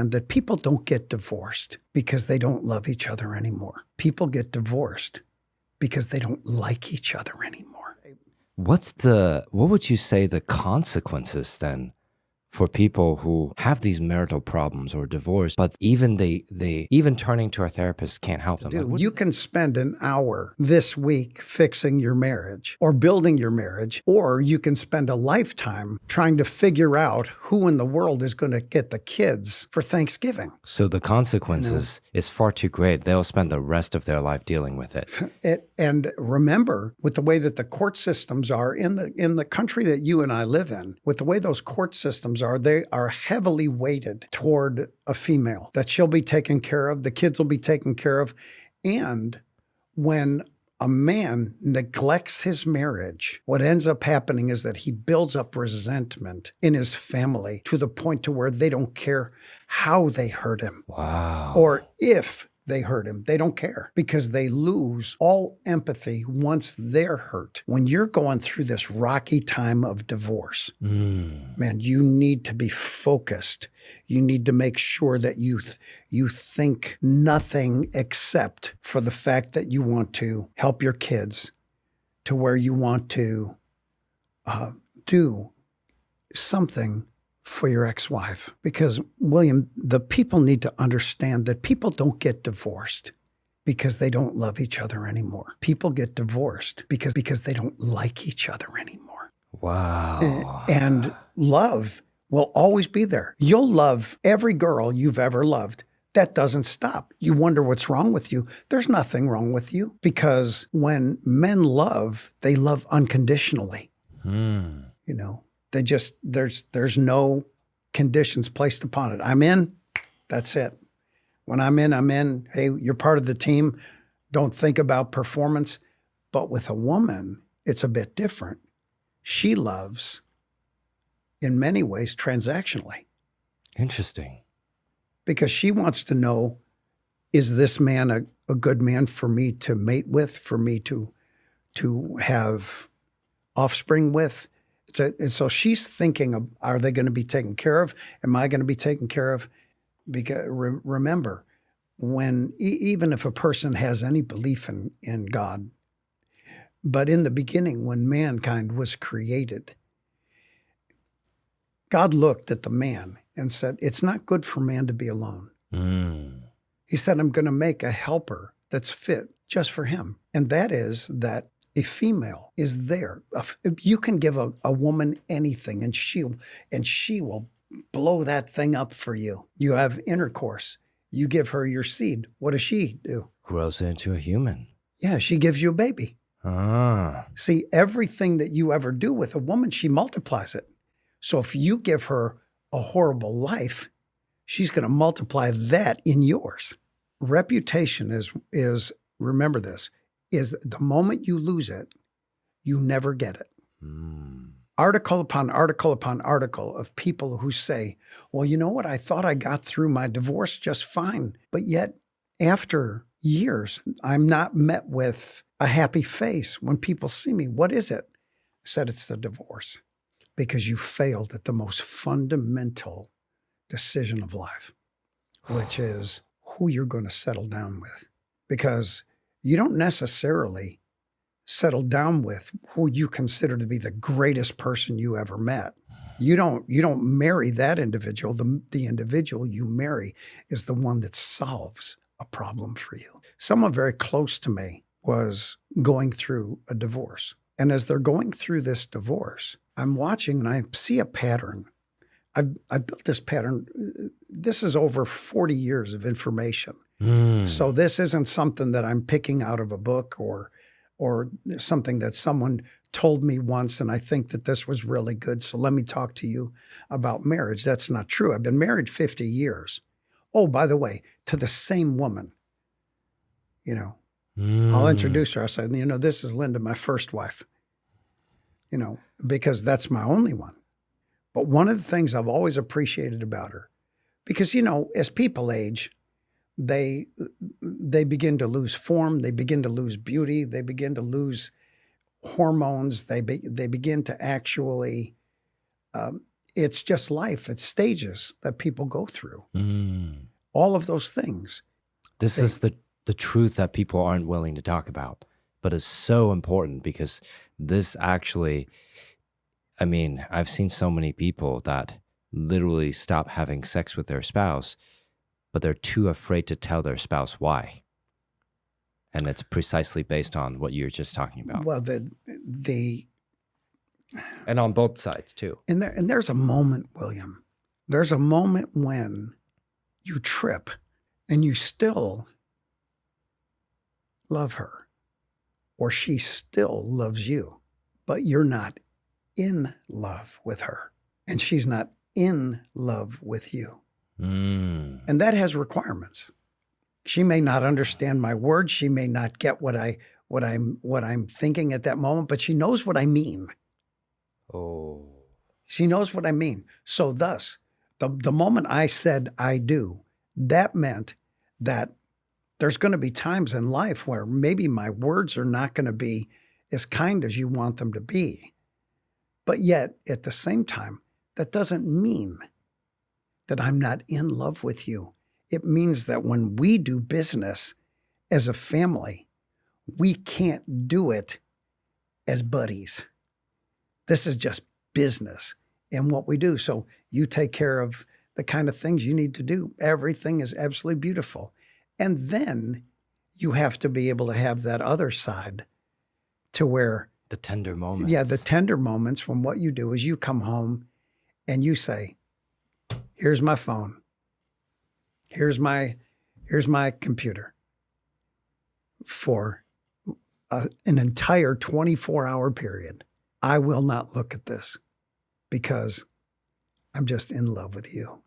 And that people don't get divorced because they don't love each other anymore. People get divorced because they don't like each other anymore. What would you say the consequences then for people who have these marital problems or divorce, but even they even turning to a therapist can't help them? Dude, you can spend an hour this week fixing your marriage or building your marriage, or you can spend a lifetime trying to figure out who in the world is going to get the kids for Thanksgiving. So the consequences is far too great. They'll spend the rest of their life dealing with it. And remember, with the way that the court systems are in the country that you and I live in, with the way those court systems are, they are heavily weighted toward a female, that she'll be taken care of, the kids will be taken care of. And when a man neglects his marriage, what ends up happening is that he builds up resentment in his family to the point to where they don't care how they hurt him. Wow. Or if they hurt him. They don't care because they lose all empathy once they're hurt. When you're going through this rocky time of divorce, man, you need to be focused. You need to make sure that you think nothing except for the fact that you want to help your kids to where you want to do something for your ex-wife. Because, William, the people need to understand that people don't get divorced because they don't love each other anymore. People get divorced because they don't like each other anymore. Wow. And love will always be there. You'll love every girl you've ever loved. That doesn't stop. You wonder what's wrong with you. There's nothing wrong with you, because when men love, they love unconditionally. You know, they just, there's no conditions placed upon it. I'm in, that's it. When I'm in, I'm in. Hey, you're part of the team. Don't think about performance. But with a woman, it's a bit different. She loves, in many ways, transactionally. Interesting. Because she wants to know, is this man a good man for me to mate with, for me to have offspring with? And so she's thinking of, are they going to be taken care of? Am I going to be taken care of? Because remember, when even if a person has any belief in God, but in the beginning, when mankind was created, God looked at the man and said, it's not good for man to be alone. He said, I'm going to make a helper that's fit just for him. And that is that a female is there. You can give a woman anything and she will blow that thing up for you. You have intercourse. You give her your seed. What does she do? Grows into a human. Yeah, she gives you a baby. See, everything that you ever do with a woman, she multiplies it. So if you give her a horrible life, she's going to multiply that in yours. Reputation is remember this, is the moment you lose it, you never get it. Article upon article upon article of people who say, well, you know what? I thought I got through my divorce just fine. But yet, after years, I'm not met with a happy face when people see me. What is it? I said, it's the divorce. Because you failed at the most fundamental decision of life, which is who you're going to settle down with. Because you don't necessarily settle down with who you consider to be the greatest person you ever met. You don't marry that individual. The individual you marry is the one that solves a problem for you. Someone very close to me was going through a divorce. And as they're going through this divorce, I'm watching and I see a pattern. I built this pattern. This is over 40 years of information. So this isn't something that I'm picking out of a book or something that someone told me once and I think that this was really good. So let me talk to you about marriage. That's not true. I've been married 50 years. Oh, by the way, to the same woman. You know, I'll introduce her. I'll say, you know, this is Linda, my first wife. You know, because that's my only one. But one of the things I've always appreciated about her, because, you know, as people age, they begin to lose form, they begin to lose beauty, they begin to lose hormones, they begin to actually it's just life. It's stages that people go through. Mm. All of those things. This is the truth that people aren't willing to talk about, but it's so important because this actually, I mean, I've seen so many people that literally stop having sex with their spouse, but they're too afraid to tell their spouse why. And it's precisely based on what you're just talking about. Well, And on both sides too. and there's a moment, William. There's a moment when you trip and you still love her, or she still loves you, but you're not in love with her, and she's not in love with you. Mm. And that has requirements. She may not understand my words. She may not get what I'm thinking at that moment, but she knows what I mean. Oh. She knows what I mean. So thus, the moment I said I do, that meant that there's going to be times in life where maybe my words are not going to be as kind as you want them to be. But yet, at the same time, that doesn't mean that I'm not in love with you. It means that when we do business as a family, we can't do it as buddies. This is just business and what we do. So you take care of the kind of things you need to do. Everything is absolutely beautiful. And then you have to be able to have that other side to where The tender moments. yeah, the tender moments when what you do is you come home and you say, here's my phone. Here's my computer for an entire 24-hour period. I will not look at this because I'm just in love with you.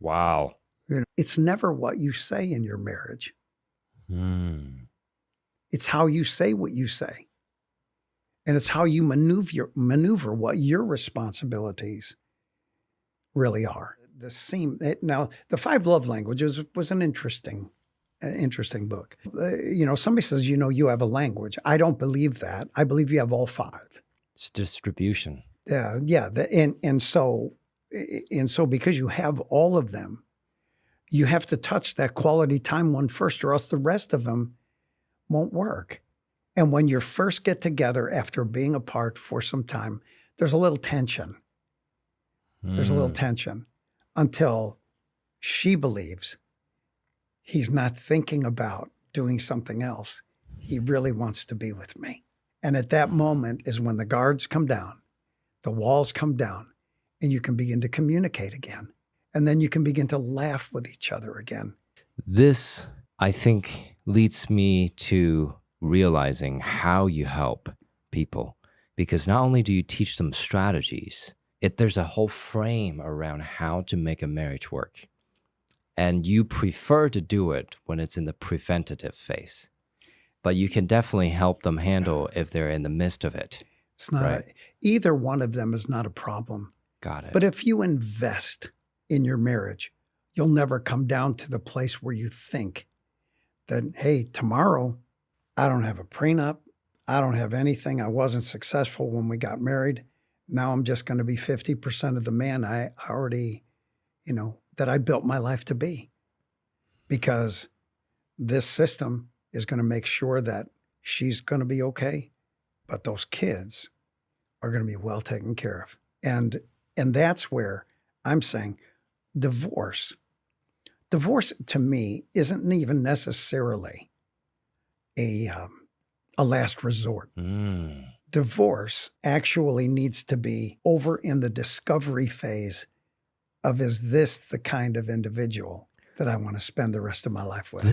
Wow. You know, it's never what you say in your marriage. Mm. It's how you say what you say. And it's how you maneuver what your responsibilities really are. Now, the 5 Love Languages was an interesting book. Somebody says, you have a language. I don't believe that. I believe you have all 5. It's distribution. Yeah. And so because you have all of them, you have to touch that quality time one first, or else the rest of them won't work. And when you first get together after being apart for some time, there's a little tension. There's a little tension until she believes he's not thinking about doing something else. He really wants to be with me. And at that moment is when the guards come down, the walls come down, and you can begin to communicate again. And then you can begin to laugh with each other again. This, I think, leads me to realizing how you help people, because not only do you teach them strategies, there's a whole frame around how to make a marriage work. And you prefer to do it when it's in the preventative phase. But you can definitely help them handle if they're in the midst of it. It's not either one of them is not a problem. Got it. But if you invest in your marriage, you'll never come down to the place where you think that, hey, tomorrow I don't have a prenup. I don't have anything. I wasn't successful when we got married. Now I'm just going to be 50% of the man I already, that I built my life to be. Because this system is going to make sure that she's going to be okay, but those kids are going to be well taken care of. And that's where I'm saying divorce to me isn't even necessarily a last resort. Divorce actually needs to be over in the discovery phase of, is this the kind of individual that I want to spend the rest of my life with?